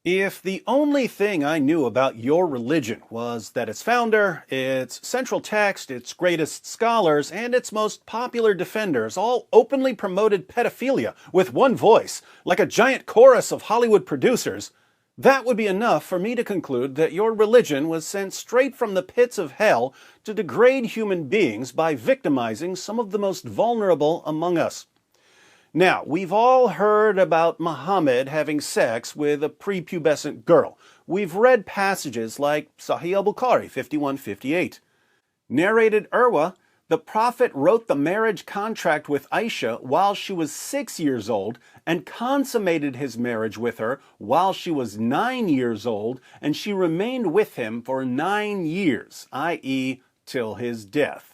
If the only thing I knew about your religion was that its founder, its central text, its greatest scholars, and its most popular defenders all openly promoted pedophilia with one voice, like a giant chorus of Hollywood producers, that would be enough for me to conclude that your religion was sent straight from the pits of hell to degrade human beings by victimizing some of the most vulnerable among us. Now, we've all heard about Mohammed having sex with a prepubescent girl. We've read passages like Sahih al-Bukhari 5158. Narrated Urwa, the Prophet wrote the marriage contract with Aisha while she was 6 years old and consummated his marriage with her while she was 9 years old, and she remained with him for 9 years, i.e., till his death.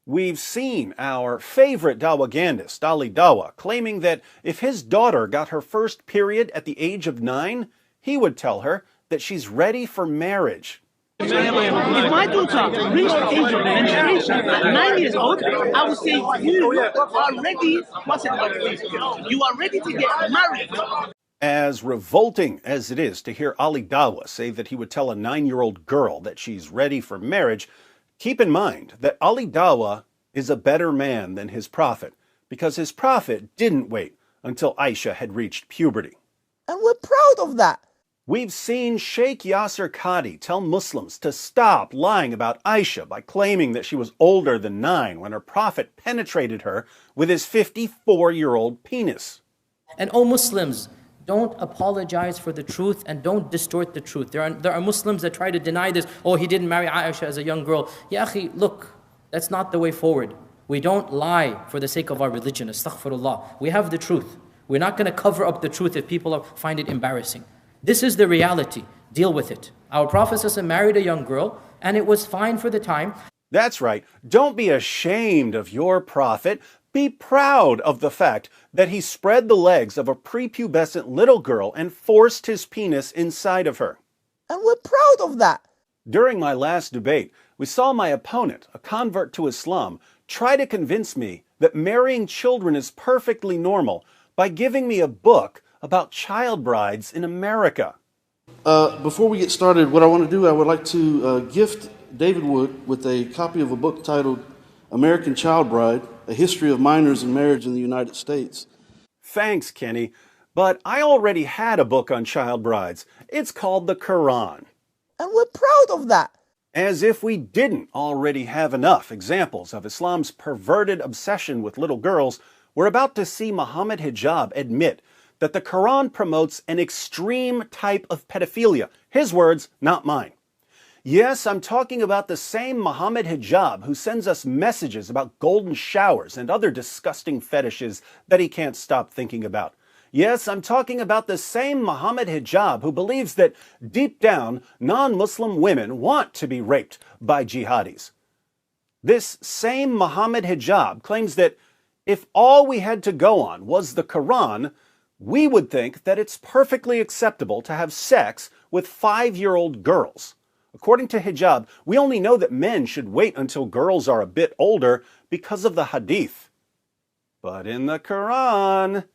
We've seen our favorite dawagandist, Ali Dawa, claiming that if his daughter got her first period at the age of 9, he would tell her that she's ready for marriage. If my daughter reached the age of menstruation at 9 years old, I would say you are ready. What's it? You are ready to get married. As revolting as it is to hear Ali Dawa say that he would tell a 9-year-old girl that she's ready for marriage, keep in mind that Ali Dawa is a better man than his prophet, because his prophet didn't wait until Aisha had reached puberty. And we're proud of that. We've seen Sheikh Yasser Qadi tell Muslims to stop lying about Aisha by claiming that she was older than 9 when her prophet penetrated her with his 54-year-old penis. And oh Muslims, don't apologize for the truth and don't distort the truth. There are Muslims that try to deny this. Oh, he didn't marry Aisha as a young girl. Ya akhi, look, that's not the way forward. We don't lie for the sake of our religion. Astaghfirullah. We have the truth. We're not going to cover up the truth if people find it embarrassing. This is the reality. Deal with it. Our Prophet ﷺ married a young girl and it was fine for the time. That's right. Don't be ashamed of your prophet. Be proud of the fact that he spread the legs of a prepubescent little girl and forced his penis inside of her. And we're proud of that. During my last debate, we saw my opponent, a convert to Islam, try to convince me that marrying children is perfectly normal by giving me a book about child brides in America. Before we get started, what I want to do, I would like to gift David Wood with a copy of a book titled American Child Bride, A History of Minors and Marriage in the United States. Thanks, Kenny, but I already had a book on child brides. It's called the Quran. And we're proud of that. As if we didn't already have enough examples of Islam's perverted obsession with little girls, we're about to see Mohammed Hijab admit that the Quran promotes an extreme type of pedophilia. His words, not mine. Yes, I'm talking about the same Mohammed Hijab who sends us messages about golden showers and other disgusting fetishes that he can't stop thinking about. Yes, I'm talking about the same Mohammed Hijab who believes that deep down, non-Muslim women want to be raped by jihadis. This same Mohammed Hijab claims that if all we had to go on was the Quran, we would think that it's perfectly acceptable to have sex with 5-year-old girls. According to Hijab, we only know that men should wait until girls are a bit older because of the hadith. But in the Quran,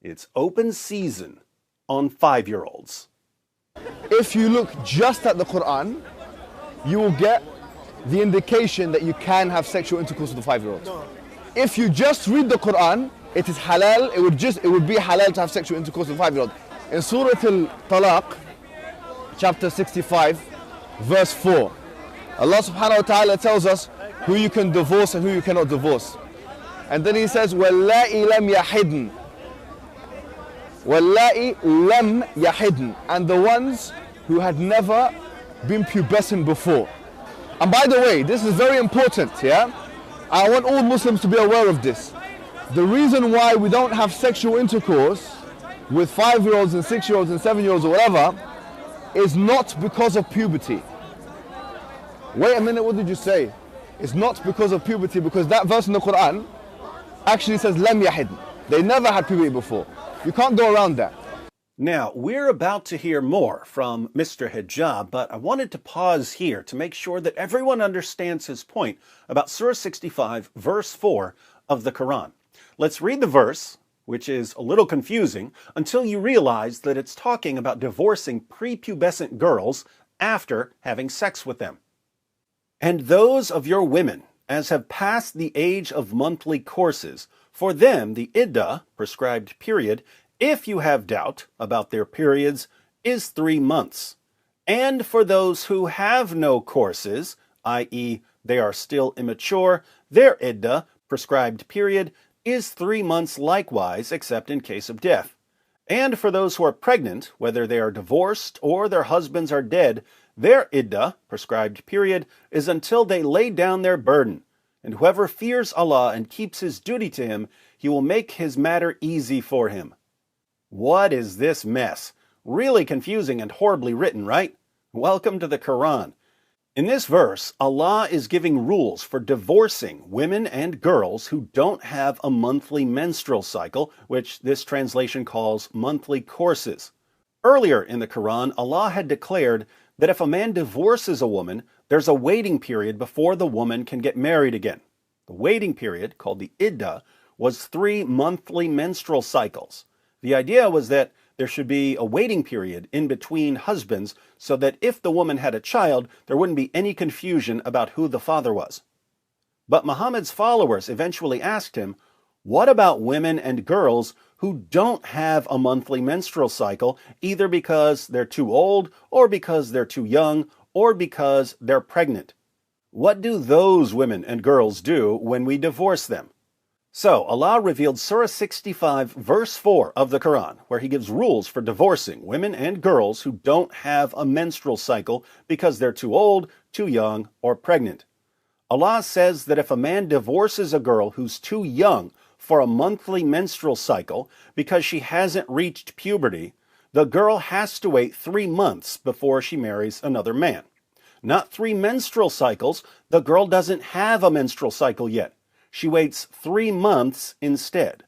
it's open season on 5-year-olds. If you look just at the Quran, you will get the indication that you can have sexual intercourse with a 5-year-old. If you just read the Quran, it is halal, it would be halal to have sexual intercourse with a 5-year-old. In Surah Al-Talaq, chapter 65, verse 4, Allah subhanahu wa ta'ala tells us who you can divorce and who you cannot divorce. And then he says, وَاللَّائِ لَمْ يَحِدْنَ وَاللَّائِ لَمْ يَحِدْنَ, and the ones who had never been pubescent before. And by the way, this is very important, yeah? I want all Muslims to be aware of this. The reason why we don't have sexual intercourse with 5-year-olds and 6-year-olds and 7-year-olds or whatever is not because of puberty. Wait a minute, what did you say? It's not because of puberty, because that verse in the Quran actually says lam yahid. They never had puberty before. You can't go around that. Now, we're about to hear more from Mr. Hijab, but I wanted to pause here to make sure that everyone understands his point about Surah 65, verse 4 of the Quran. Let's read the verse which is a little confusing until you realize that it's talking about divorcing prepubescent girls after having sex with them. And those of your women as have passed the age of monthly courses, for them the iddah, prescribed period, if you have doubt about their periods, is 3 months. And for those who have no courses, i.e., they are still immature, their iddah, prescribed period, is 3 months likewise, except in case of death. And for those who are pregnant, whether they are divorced or their husbands are dead, their iddah, prescribed period, is until they lay down their burden. And whoever fears Allah and keeps his duty to him, he will make his matter easy for him. What is this mess? Really confusing and horribly written, right? Welcome to the Quran. In this verse, Allah is giving rules for divorcing women and girls who don't have a monthly menstrual cycle, which this translation calls monthly courses. Earlier in the Quran, Allah had declared that if a man divorces a woman, there's a waiting period before the woman can get married again. The waiting period, called the iddah, was 3 monthly menstrual cycles. The idea was that there should be a waiting period in between husbands so that if the woman had a child, there wouldn't be any confusion about who the father was. But Muhammad's followers eventually asked him, what about women and girls who don't have a monthly menstrual cycle, either because they're too old, or because they're too young, or because they're pregnant? What do those women and girls do when we divorce them? So, Allah revealed Surah 65, verse 4 of the Quran, where He gives rules for divorcing women and girls who don't have a menstrual cycle because they're too old, too young, or pregnant. Allah says that if a man divorces a girl who's too young for a monthly menstrual cycle because she hasn't reached puberty, the girl has to wait 3 months before she marries another man. Not 3 menstrual cycles, the girl doesn't have a menstrual cycle yet. She waits 3 months instead.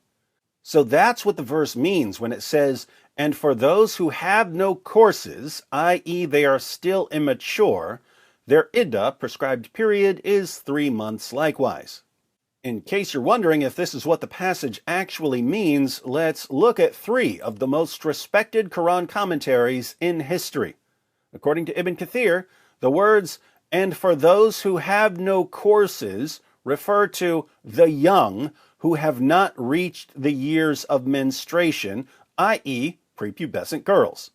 So that's what the verse means when it says, and for those who have no courses, i.e. they are still immature, their iddah, prescribed period, is 3 months likewise. In case you're wondering if this is what the passage actually means, let's look at 3 of the most respected Quran commentaries in history. According to Ibn Kathir, the words, and for those who have no courses, refer to the young who have not reached the years of menstruation, i.e. prepubescent girls.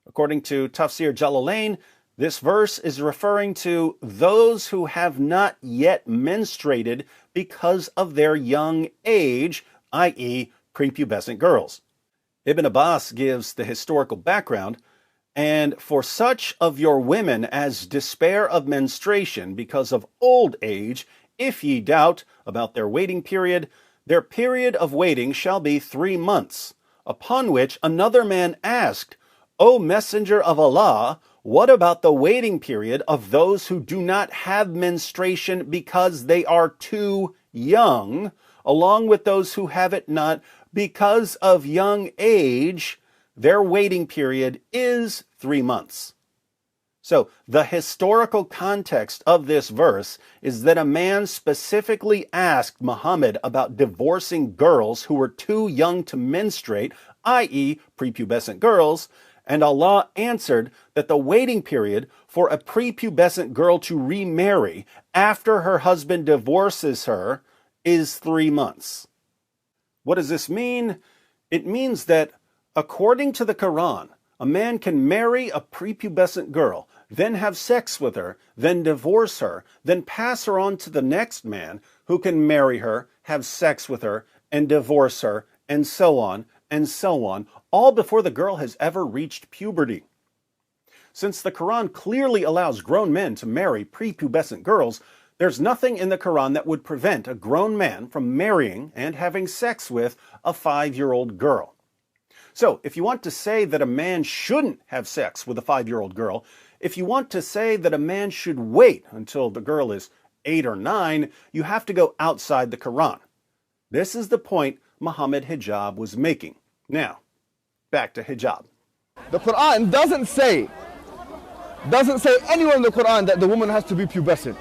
According to Tafsir Jalalain, this verse is referring to those who have not yet menstruated because of their young age, i.e. prepubescent girls. Ibn Abbas gives the historical background, and for such of your women as despair of menstruation because of old age, if ye doubt about their waiting period, their period of waiting shall be 3 months. Upon which another man asked, O Messenger of Allah, what about the waiting period of those who do not have menstruation because they are too young, along with those who have it not because of young age? Their waiting period is 3 months. So, the historical context of this verse is that a man specifically asked Muhammad about divorcing girls who were too young to menstruate, i.e. prepubescent girls, and Allah answered that the waiting period for a prepubescent girl to remarry after her husband divorces her is 3 months. What does this mean? It means that, according to the Quran, a man can marry a prepubescent girl, then have sex with her, then divorce her, then pass her on to the next man who can marry her, have sex with her, and divorce her, and so on, all before the girl has ever reached puberty. Since the Quran clearly allows grown men to marry prepubescent girls, there's nothing in the Quran that would prevent a grown man from marrying and having sex with a 5-year-old girl. So, if you want to say that a man shouldn't have sex with a 5-year-old girl, if you want to say that a man should wait until the girl is 8 or 9, you have to go outside the Quran. This is the point Muhammad Hijab was making. Now, back to hijab. The Quran doesn't say anywhere in the Quran that the woman has to be pubescent.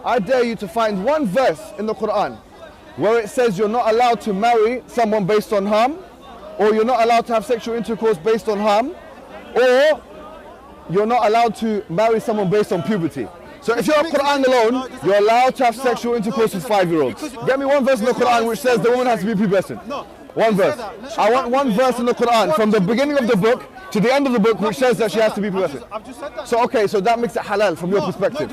I dare you to find one verse in the Quran where it says you're not allowed to marry someone based on harm, or you're not allowed to have sexual intercourse based on harm, or you're not allowed to marry someone based on puberty. So if you're Quran alone, you're allowed to have sexual intercourse with 5-year-olds. Get me one verse in the Quran which says the woman has to be pubescent. One verse. I want one verse in the Quran from the beginning of the book to the end of the book which says that she has to be pubescent. So okay, so that makes it halal from your perspective.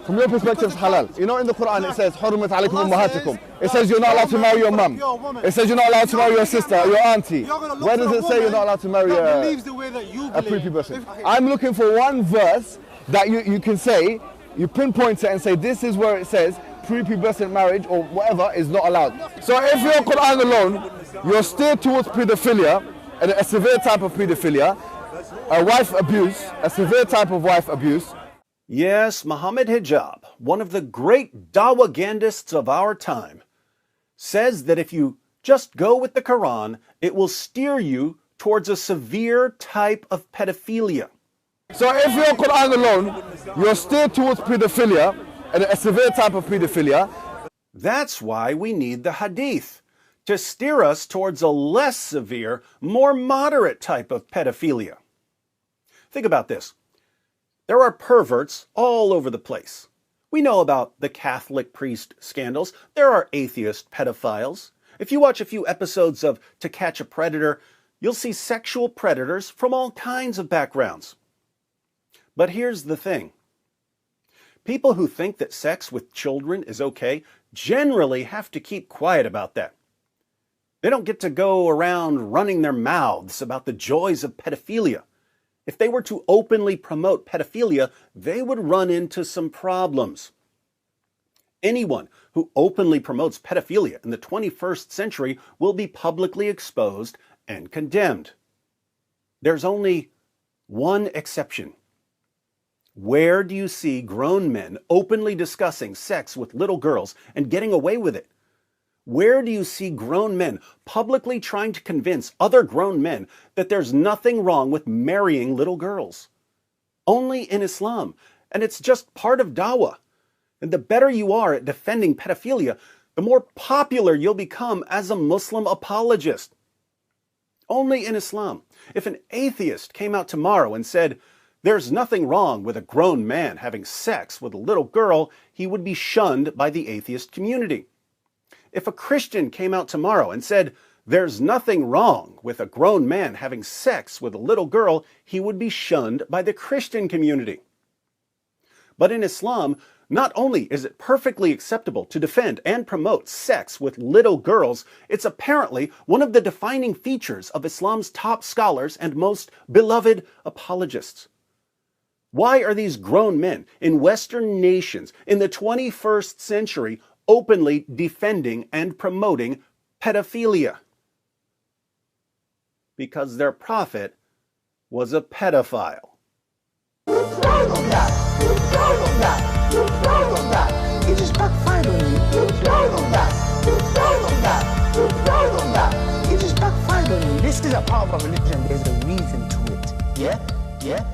From your perspective, it's halal. You know, in the Quran it says, حُرِّمَتْ عَلَيْكُمْ أُمَّهَاتُكُمْ. It says you're not allowed to marry your mum. It says you're not allowed to marry your sister, your auntie. Where does it say you're not allowed to marry a prepubescent? I'm looking for one verse that you can say, you pinpoint it and say this is where it says prepubescent marriage or whatever is not allowed. So if you're Quran alone, you're steered towards pedophilia, and a severe type of pedophilia, a wife abuse, a severe type of wife abuse. Yes, Mohammed Hijab, one of the great dawagandists of our time, says that if you just go with the Quran, it will steer you towards a severe type of pedophilia. So if you're Quran alone, you're steered towards pedophilia, and a severe type of pedophilia. That's why we need the Hadith, to steer us towards a less severe, more moderate type of pedophilia. Think about this. There are perverts all over the place. We know about the Catholic priest scandals. There are atheist pedophiles. If you watch a few episodes of To Catch a Predator, you'll see sexual predators from all kinds of backgrounds. But here's the thing. People who think that sex with children is okay generally have to keep quiet about that. They don't get to go around running their mouths about the joys of pedophilia. If they were to openly promote pedophilia, they would run into some problems. Anyone who openly promotes pedophilia in the 21st century will be publicly exposed and condemned. There's only one exception. Where do you see grown men openly discussing sex with little girls and getting away with it? Where do you see grown men publicly trying to convince other grown men that there's nothing wrong with marrying little girls? Only in Islam, and it's just part of dawah. And the better you are at defending pedophilia, the more popular you'll become as a Muslim apologist. Only in Islam. If an atheist came out tomorrow and said, there's nothing wrong with a grown man having sex with a little girl, he would be shunned by the atheist community. If a Christian came out tomorrow and said, there's nothing wrong with a grown man having sex with a little girl, he would be shunned by the Christian community. But in Islam, not only is it perfectly acceptable to defend and promote sex with little girls, it's apparently one of the defining features of Islam's top scholars and most beloved apologists. Why are these grown men in Western nations in the 21st century openly defending and promoting pedophilia? Because their prophet was a pedophile. You're proud of that. You're proud of that. You're proud of that. It just backfired on you. You're proud of that. You're proud of that. You're proud of that. It just backfired on you. This is a part of our religion. There's a reason to it. Yeah?